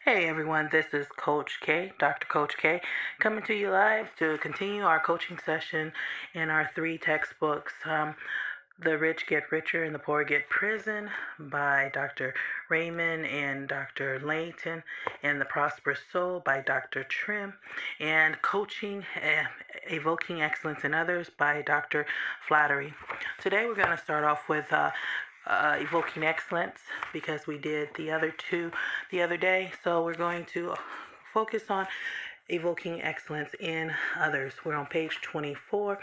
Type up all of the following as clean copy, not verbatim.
Hey everyone, this is Coach K, Dr. Coach K, coming to you live to continue our coaching session in our three textbooks, The Rich Get Richer and the Poor Get Prison by Dr. Raymond and Dr. Layton, and The Prosperous Soul by Dr. Trim, and Coaching, Evoking Excellence in Others by Dr. Flattery. Today we're going to start off with Evoking Excellence because we did the other two the other day. So we're going to focus on evoking excellence in others. We're on page 24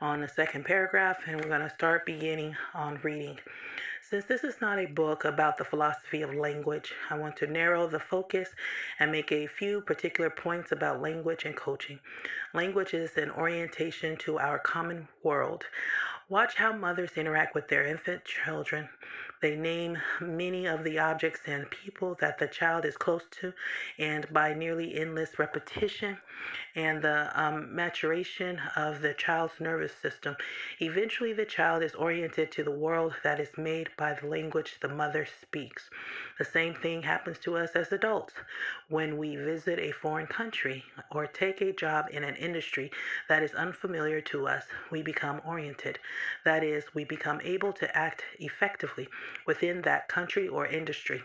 on the second paragraph, and we're going to start beginning on reading. Since this is not a book about the philosophy of language, I want to narrow the focus and make a few particular points about language and coaching. Language is an orientation to our common world. Watch how mothers interact with their infant children. They name many of the objects and people that the child is close to, and by nearly endless repetition and the maturation of the child's nervous system, eventually the child is oriented to the world that is made by the language the mother speaks. The same thing happens to us as adults. When we visit a foreign country or take a job in an industry that is unfamiliar to us, we become oriented. That is, we become able to act effectively within that country or industry.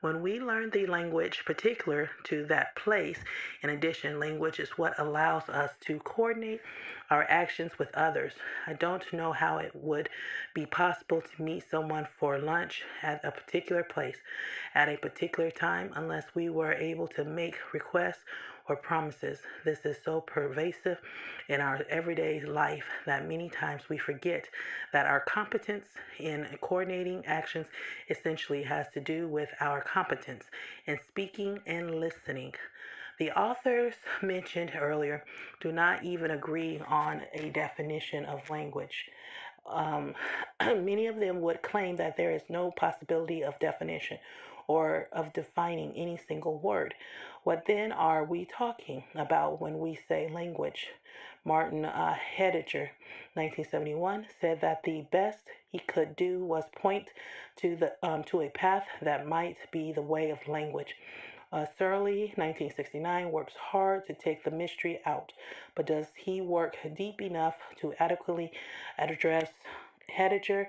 When we learn the language particular to that place, in addition, language is what allows us to coordinate our actions with others. I don't know how it would be possible to meet someone for lunch at a particular place at a particular time unless we were able to make requests or promises. This is so pervasive in our everyday life that many times we forget that our competence in coordinating actions essentially has to do with our competence in speaking and listening. The authors mentioned earlier do not even agree on a definition of language. Um, Many of them would claim that there is no possibility of definition or of defining any single word. What then are we talking about when we say language? Martin Heidegger, 1971, said that the best he could do was point to a path that might be the way of language. Surly, 1969, works hard to take the mystery out, but does he work deep enough to adequately address Heidegger?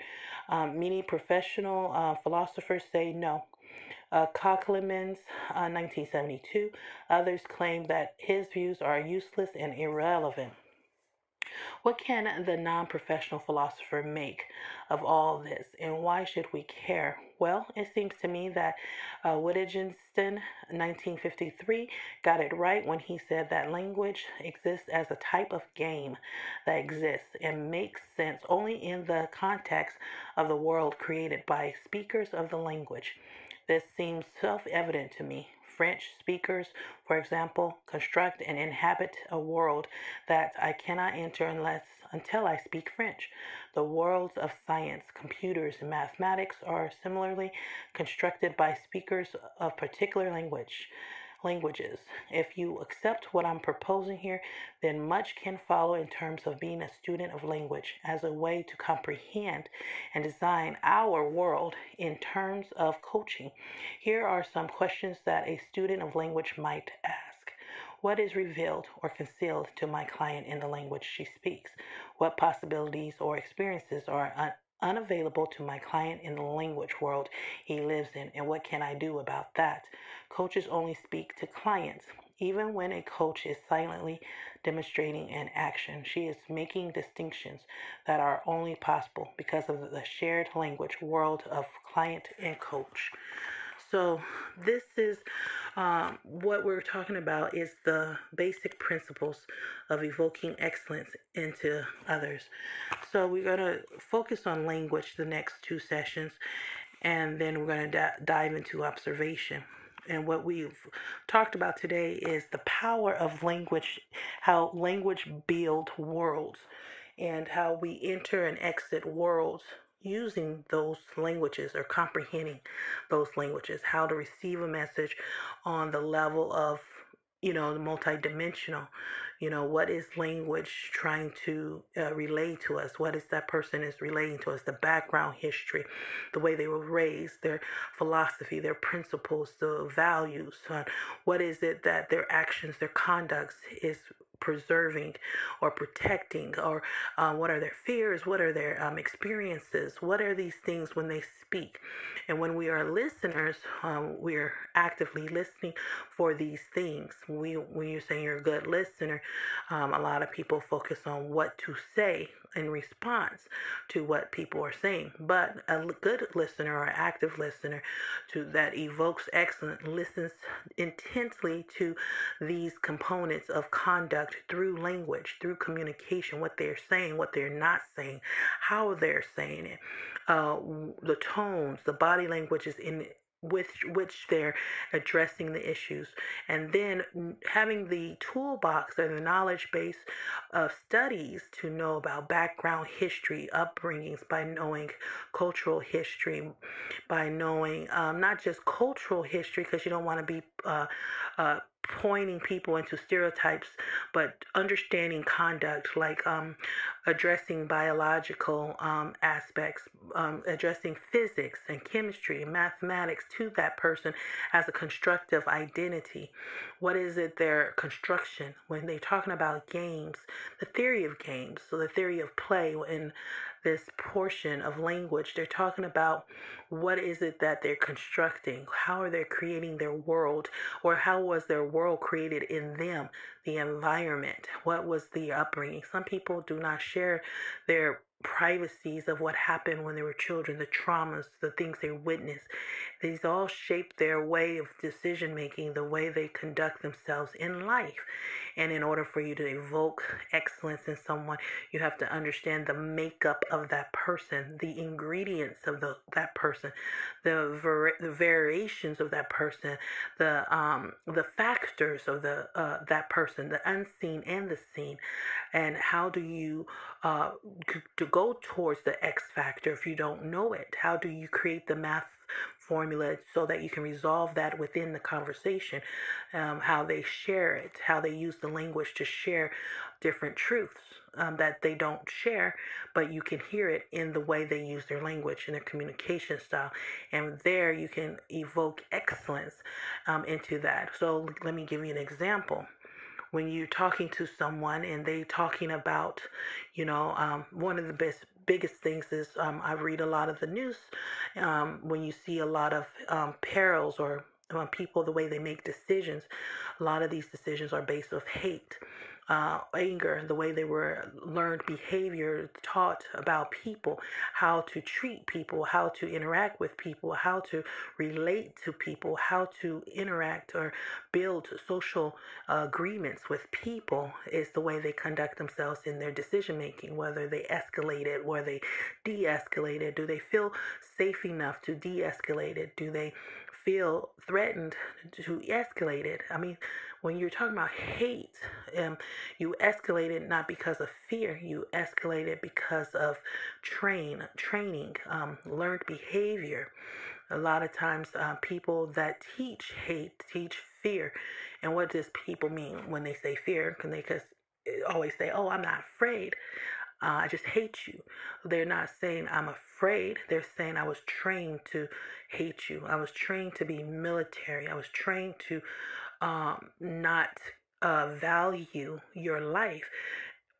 Many professional philosophers say no. Cocklemans, 1972, others claim that his views are useless and irrelevant. What can the non professional philosopher make of all this, and why should we care? Well, it seems to me that Wittgenstein, 1953, got it right when he said that language exists as a type of game that exists and makes sense only in the context of the world created by speakers of the language. This seems self evident to me. French speakers, for example, construct and inhabit a world that I cannot enter until I speak French. The worlds of science, computers, and mathematics are similarly constructed by speakers of particular languages. If you accept what I'm proposing here, then much can follow in terms of being a student of language as a way to comprehend and design our world in terms of coaching. Here are some questions that a student of language might ask. What is revealed or concealed to my client in the language she speaks? What possibilities or experiences are unavailable to my client in the language world he lives in, and what can I do about that? Coaches only speak to clients. Even when a coach is silently demonstrating an action, she is making distinctions that are only possible because of the shared language world of client and coach. So this is what we're talking about is the basic principles of evoking excellence into others. So we're going to focus on language the next two sessions, and then we're going to dive into observation. And what we've talked about today is the power of language, how language builds worlds, and how we enter and exit worlds using those languages or comprehending those languages, how to receive a message on the level of multidimensional. What is language trying to relay to us? What is that person is relating to us? The background history, the way they were raised, their philosophy, their principles, the values. What is it that their actions, their conducts is preserving or protecting, or what are their fears, what are their experiences, what are these things when they speak. And when we are listeners, we're actively listening for these things. When you're saying you're a good listener, a lot of people focus on what to say in response to what people are saying. But a good listener or active listener that evokes excellence listens intensely to these components of conduct through language, through communication, what they're saying, what they're not saying, how they're saying it, the tones, the body languages in with which they're addressing the issues, and then having the toolbox or the knowledge base of studies to know about background history, upbringings, by knowing cultural history, by knowing not just cultural history, because you don't want to be pointing people into stereotypes, but understanding conduct, like addressing biological aspects, addressing physics and chemistry and mathematics to that person as a constructive identity. What is it, their construction? When they're talking about games, the theory of games, so the theory of play in this portion of language, they're talking about what is it that they're constructing, how are they creating their world, or how was their world created in them, the environment, what was the upbringing. Some people do not share their privacies of what happened when they were children, the traumas, the things they witnessed. These all shape their way of decision making, the way they conduct themselves in life. And in order for you to evoke excellence in someone, you have to understand the makeup of that person, the ingredients of that person, the variations of that person, the factors of that person, the unseen and the seen. And how do you to go towards the X factor if you don't know it? How do you create the math formula so that you can resolve that within the conversation? How they share it, how they use the language to share different truths that they don't share, but you can hear it in the way they use their language and their communication style. And there you can evoke excellence into that. So let me give you an example. When you're talking to someone and they talking about, one of the biggest things is I read a lot of the news when you see a lot of perils or people, the way they make decisions. A lot of these decisions are based off hate, anger, the way they were learned behavior, taught about people, how to treat people, how to interact with people, how to relate to people, how to interact or build social agreements with people is the way they conduct themselves in their decision making, whether they escalate it, whether they de-escalate it. Do they feel safe enough to de-escalate it? Do they feel threatened to escalate it? I mean, when you're talking about hate, you escalate it not because of fear. You escalate it because of training, learned behavior. A lot of times, people that teach hate teach fear. And what does people mean when they say fear? Because they always say, "Oh, I'm not afraid. I just hate you." They're not saying I'm afraid. They're saying I was trained to hate you. I was trained to be military. I was trained to not value your life.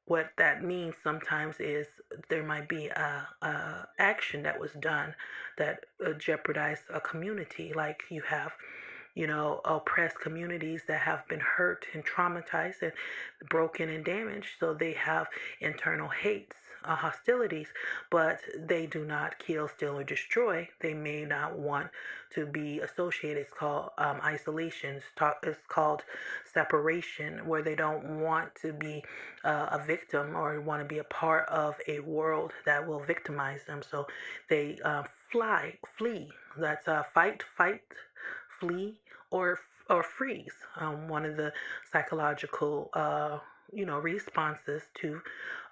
What that means sometimes is there might be a action that was done that jeopardized a community, like you have oppressed communities that have been hurt and traumatized and broken and damaged. So they have internal hates, hostilities, but they do not kill, steal, or destroy. They may not want to be associated. It's called isolation. It's called separation, where they don't want to be a victim or want to be a part of a world that will victimize them. So they flee. That's fight, flee, or freeze. One of the psychological responses to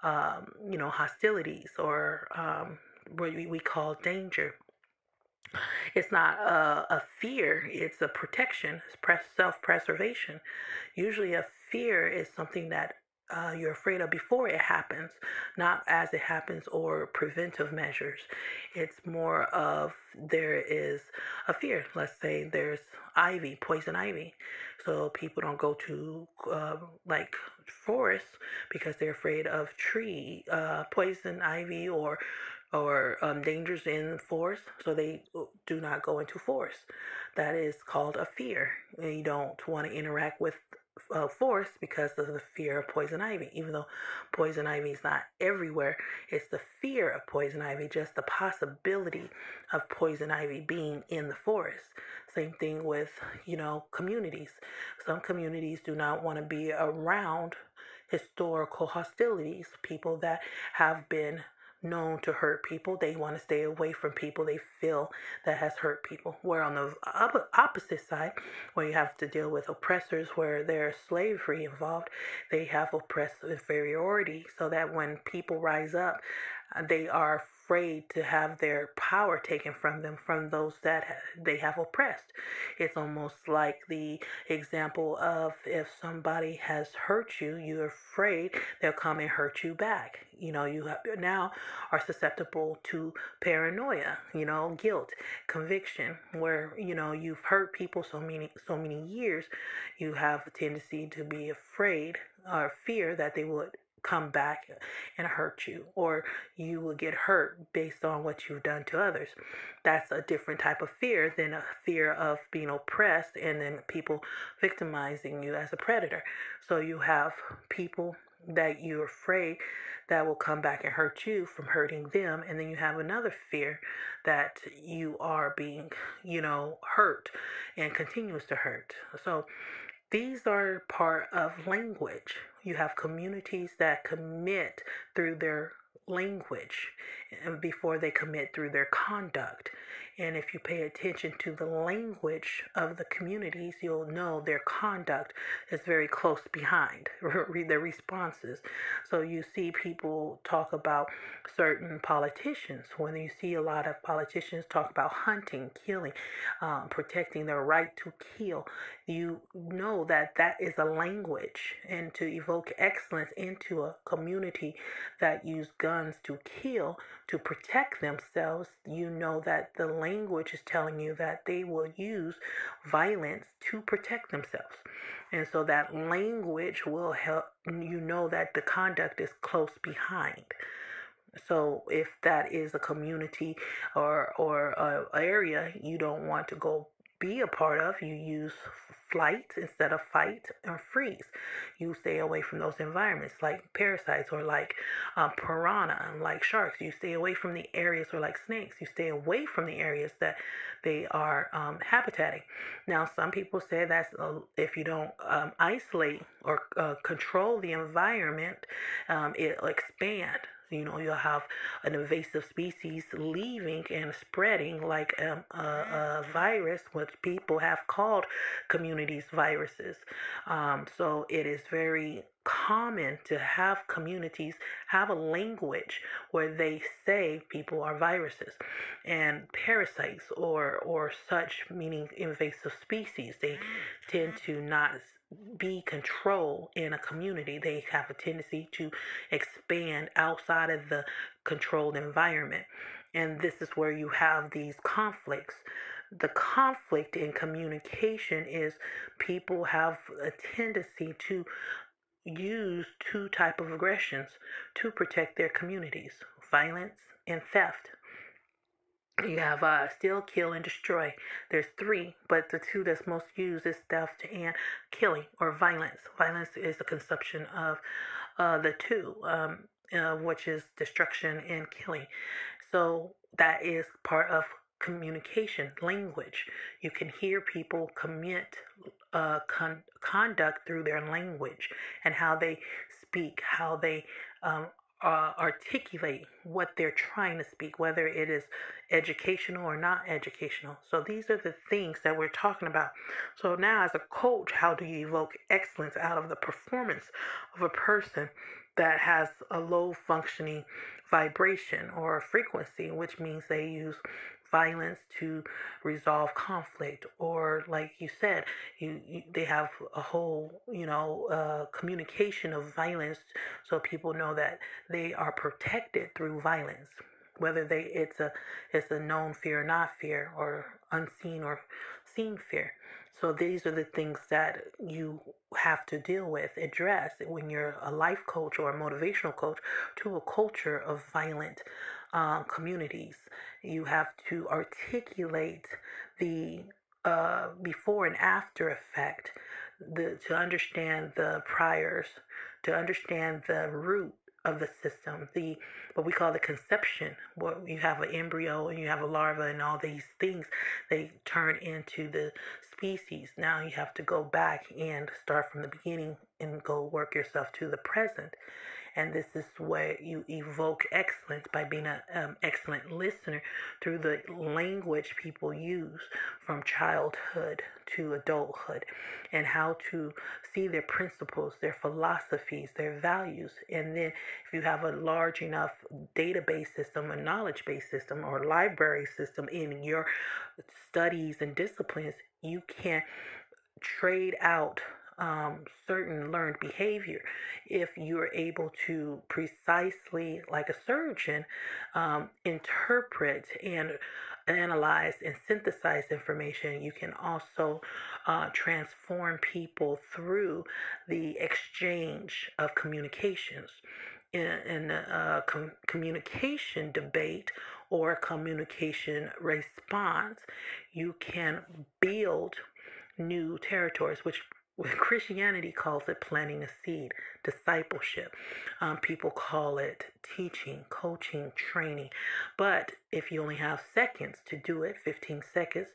hostilities or what we call danger. It's not a fear, it's a protection, it's self preservation. Usually, a fear is something that you're afraid of before it happens, not as it happens or preventive measures. It's more of there is a fear. Let's say there's ivy, poison ivy. So people don't go to like forests because they're afraid of poison ivy or dangers in forest, so they do not go into forest. That is called a fear. And you don't want to interact with forest because of the fear of poison ivy. Even though poison ivy is not everywhere, it's the fear of poison ivy, just the possibility of poison ivy being in the forest. Same thing with, communities. Some communities do not want to be around historical hostilities, people that have been known to hurt people. They want to stay away from people they feel that has hurt people. Where on the opposite side, where you have to deal with oppressors, where there's slavery involved, they have oppressive inferiority, so that when people rise up, they are afraid to have their power taken from them from those that they have oppressed. It's almost like the example of if somebody has hurt you, you're afraid they'll come and hurt you back. You now are susceptible to paranoia, guilt, conviction, where you've hurt people so many years, you have a tendency to be afraid or fear that they would come back and hurt you, or you will get hurt based on what you've done to others. That's a different type of fear than a fear of being oppressed and then people victimizing you as a predator. So you have people that you're afraid that will come back and hurt you from hurting them, and then you have another fear that you are being, hurt and continues to hurt. So these are part of language. You have communities that commit through their language before they commit through their conduct. And if you pay attention to the language of the communities, you'll know their conduct is very close behind their responses. So you see people talk about certain politicians. When you see a lot of politicians talk about hunting, killing, protecting their right to kill, you know that that is a language. And to evoke excellence into a community that use guns to kill, to protect themselves, you know that the language is telling you that they will use violence to protect themselves. And so that language will help you know that the conduct is close behind. So if that is a community or a area you don't want to go be a part of, you use flight instead of fight or freeze. You stay away from those environments like parasites or like piranha and like sharks. You stay away from the areas or like snakes. You stay away from the areas that they are habitating. Now, some people say that's if you don't isolate or control the environment, it'll expand. You'll have an invasive species leaving and spreading like a virus, which people have called communities viruses. So it is very common to have communities have a language where they say people are viruses and parasites or such, meaning invasive species. They tend to not be control in a community. They have a tendency to expand outside of the controlled environment. And this is where you have these conflicts. The conflict in communication is people have a tendency to use two type of aggressions to protect their communities: violence and theft. You have steal, kill, and destroy. There's three, but the two that's most used is theft and killing or violence. Violence is the consumption of the two, which is destruction and killing. So that is part of communication, language. You can hear people commit conduct through their language and how they speak, how they articulate what they're trying to speak, whether it is educational or not educational. So these are the things that we're talking about. So now, as a coach, how do you evoke excellence out of the performance of a person that has a low functioning vibration or frequency, which means they use violence to resolve conflict, or like you said, they have a whole communication of violence, so people know that they are protected through violence, whether it's a known fear or not fear, or unseen or seen fear. So these are the things that you have to deal with, address when you're a life coach or a motivational coach to a culture of violent communities. You have to articulate the before and after effect, to understand the priors, to understand the root of the system, the what we call the conception. What you have an embryo and you have a larva and all these things, they turn into the species. Now you have to go back and start from the beginning and go work yourself to the present. And this is where you evoke excellence by being an excellent listener through the language people use from childhood to adulthood, and how to see their principles, their philosophies, their values. And then if you have a large enough database system, a knowledge-based system, or library system in your studies and disciplines, you can trade out certain learned behavior if you're able to precisely, like a surgeon, interpret and analyze and synthesize information. You can also transform people through the exchange of communications. In a communication debate or communication response, you can build new territories, which Christianity calls it planting a seed, discipleship. People call it teaching, coaching, training. But if you only have seconds to do it, 15 seconds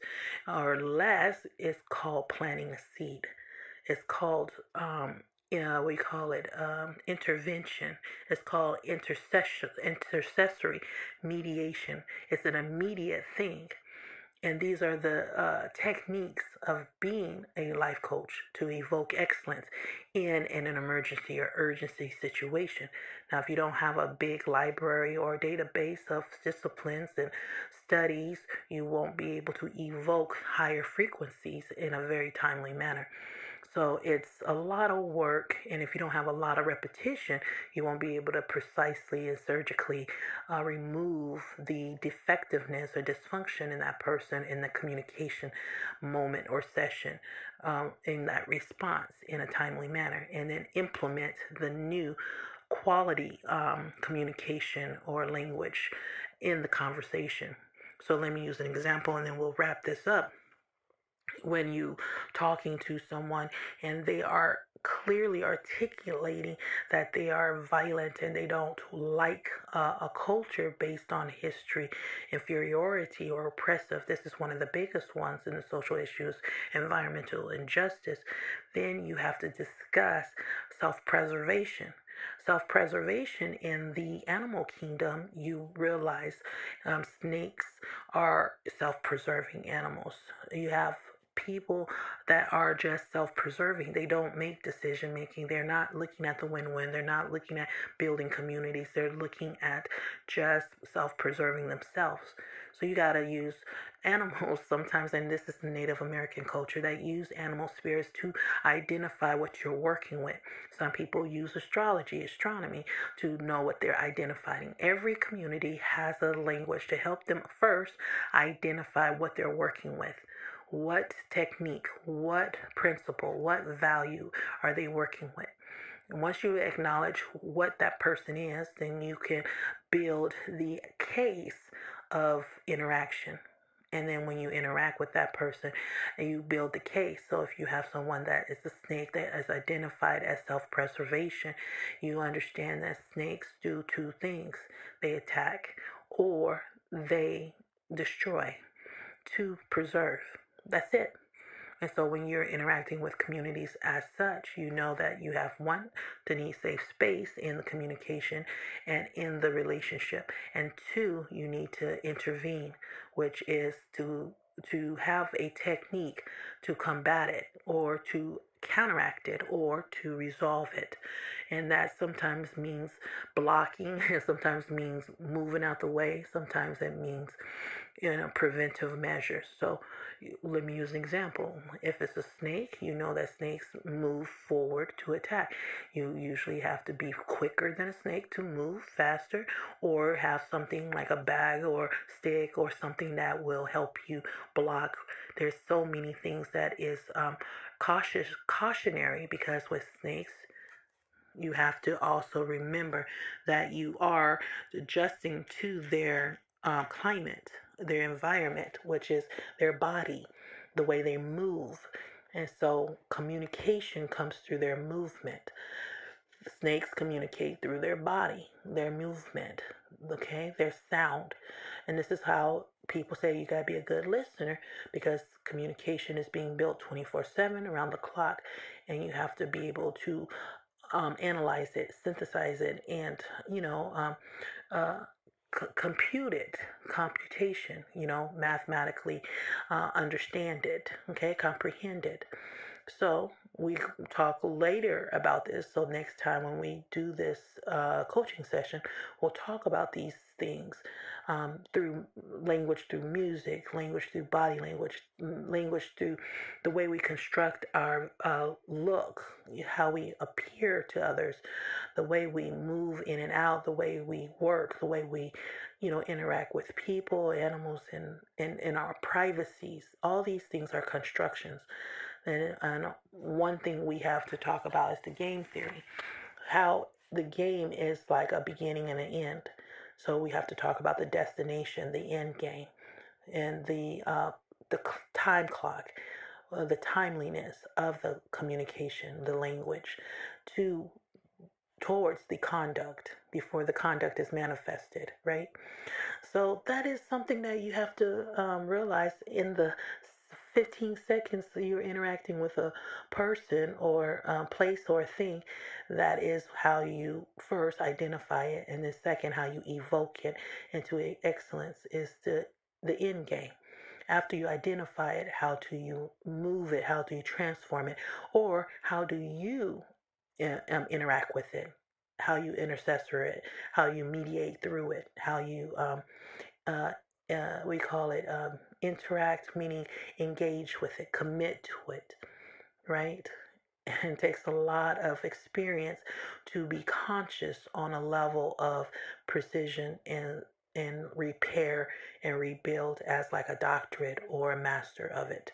or less, it's called planting a seed. It's called we call it intervention. It's called intercessory mediation. It's an immediate thing. And these are the techniques of being a life coach, to evoke excellence in an emergency or urgency situation. Now, if you don't have a big library or database of disciplines and studies, you won't be able to evoke higher frequencies in a very timely manner. So it's a lot of work, and if you don't have a lot of repetition, you won't be able to precisely and surgically remove the defectiveness or dysfunction in that person in the communication moment or session, in that response in a timely manner, and then implement the new quality communication or language in the conversation. So let me use an example and then we'll wrap this up. When you talking to someone and they are clearly articulating that they are violent and they don't like a culture based on history, inferiority, or oppressive, this is one of the biggest ones in the social issues, environmental injustice, then you have to discuss self-preservation. Self-preservation in the animal kingdom, you realize snakes are self-preserving animals. You have people that are just self-preserving. They don't make decision making. They're not looking at the win-win. They're not looking at building communities. They're looking at just self-preserving themselves. So you got to use animals sometimes, and this is the Native American culture that use animal spirits to identify what you're working with. Some people use astrology, astronomy, to know what they're identifying. Every community has a language to help them first identify what they're working with. What technique, what principle, what value are they working with? And once you acknowledge what that person is, then you can build the case of interaction. And then when you interact with that person, you build the case. So if you have someone that is a snake that is identified as self-preservation, you understand that snakes do two things. They attack or they destroy to preserve. That's it. And so when you're interacting with communities as such, you know that you have one, to need safe space in the communication and in the relationship. And two, you need to intervene, which is to have a technique to combat it or to counteract it or to resolve it. And that sometimes means blocking, it sometimes means moving out the way, sometimes it means preventive measures. So let me use an example. If it's a snake, you know that snakes move forward to attack. You usually have to be quicker than a snake to move faster, or have something like a bag or stick or something that will help you block. There's so many things that is cautionary, because with snakes you have to also remember that you are adjusting to their climate, their environment, which is their body, the way they move. And so communication comes through their movement. Snakes communicate through their body, their movement, okay, their sound. And this is how people say you got to be a good listener, because communication is being built 24/7 around the clock, and you have to be able to analyze it, synthesize it, and uh, compute it, computation, mathematically understand it, okay, comprehend it. So we talk later about this. So next time when we do this coaching session, we'll talk about these things through language, through music, language through body language, language through the way we construct our look, how we appear to others, the way we move in and out, the way we work, the way we, interact with people, animals, and in our privacies. All these things are constructions. And one thing we have to talk about is the game theory, how the game is like a beginning and an end. So we have to talk about the destination, the end game, and the time clock, the timeliness of the communication, the language, to towards the conduct before the conduct is manifested, right? So that is something that you have to realize in the 15 seconds that you're interacting with a person or place or thing. That is how you first identify it, and then second, how you evoke it into excellence is the end game. After you identify it, how do you move it? How do you transform it? Or how do you interact with it? How you intercessor it? How you mediate through it? How you uh, we call it interact, meaning engage with it, commit to it, right? And it takes a lot of experience to be conscious on a level of precision and repair and rebuild as like a doctorate or a master of it.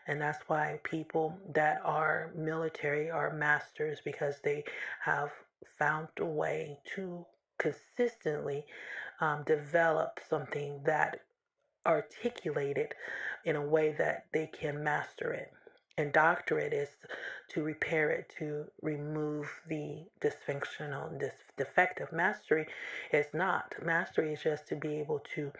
And that's why people that are military are masters, because they have found a way to consistently develop something that articulated in a way that they can master it. And doctorate is to repair it, to remove the dysfunctional, defective. Mastery is not. Mastery is just to be able to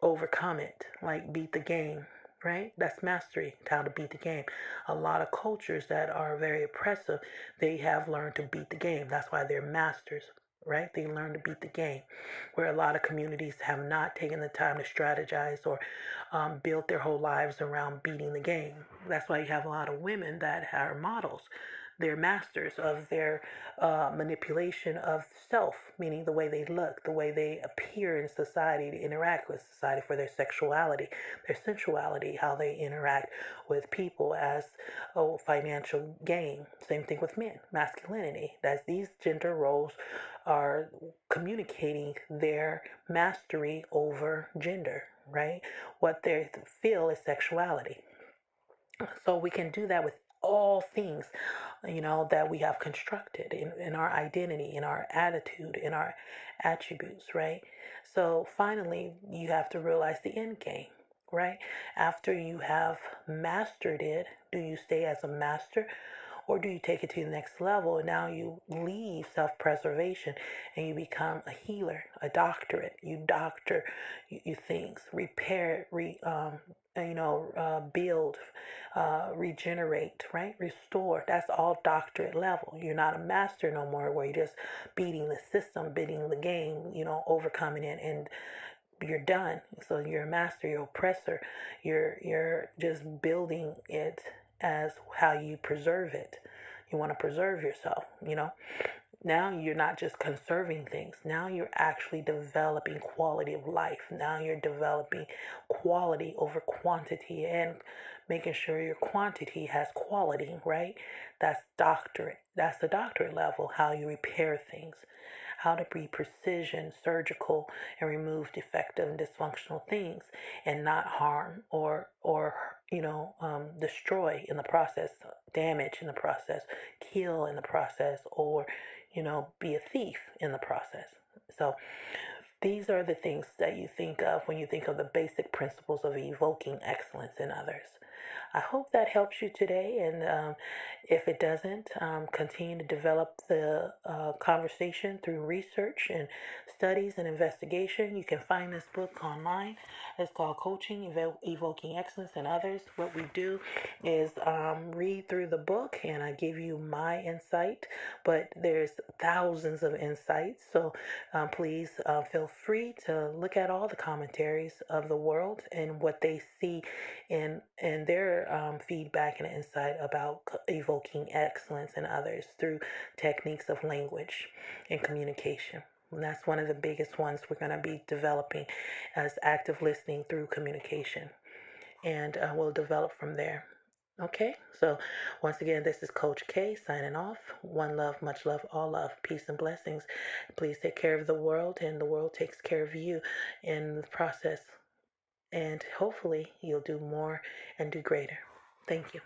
overcome it, like beat the game, right? That's mastery, how to beat the game. A lot of cultures that are very oppressive, they have learned to beat the game. That's why they're masters, right? They learn to beat the game, where a lot of communities have not taken the time to strategize or build their whole lives around beating the game. That's why you have a lot of women that are models. They're masters of their manipulation of self, meaning the way they look, the way they appear in society, to interact with society, for their sexuality, their sensuality, how they interact with people as financial gain. Same thing with men, masculinity. That's these gender roles are communicating their mastery over gender, right? What they feel is sexuality. So we can do that with all things, that we have constructed in our identity, in our attitude, in our attributes, right? So finally, you have to realize the end game, right? After you have mastered it, do you stay as a master, or do you take it to the next level and now you leave self-preservation and you become a healer, a doctorate? You doctor you things, repair, build, regenerate, right? Restore. That's all doctorate level. You're not a master no more, where you're just beating the system, beating the game, overcoming it, and you're done. So you're a master, you're oppressor. You're just building it as how you preserve it. You want to preserve yourself, you know. Now you're not just conserving things. Now you're actually developing quality of life. Now you're developing quality over quantity and making sure your quantity has quality, right? That's doctorate. That's the doctorate level, how you repair things, how to be precision, surgical, and remove defective and dysfunctional things and not harm or destroy in the process, damage in the process, kill in the process, or be a thief in the process. So these are the things that you think of when you think of the basic principles of evoking excellence in others. I hope that helps you today. And if it doesn't, continue to develop the conversation through research and studies and investigation. You can find this book online. It's called Coaching, Evoking Excellence in Others. What we do is read through the book and I give you my insight, but there's thousands of insights. So please feel free to look at all the commentaries of the world and what they see in their feedback and insight about evoking excellence in others through techniques of language and communication. And that's one of the biggest ones we're going to be developing as active listening through communication. And we'll develop from there. Okay, so once again, this is Coach K signing off. One love, much love, all love, peace and blessings. Please take care of the world, and the world takes care of you in the process. And hopefully, you'll do more and do greater. Thank you.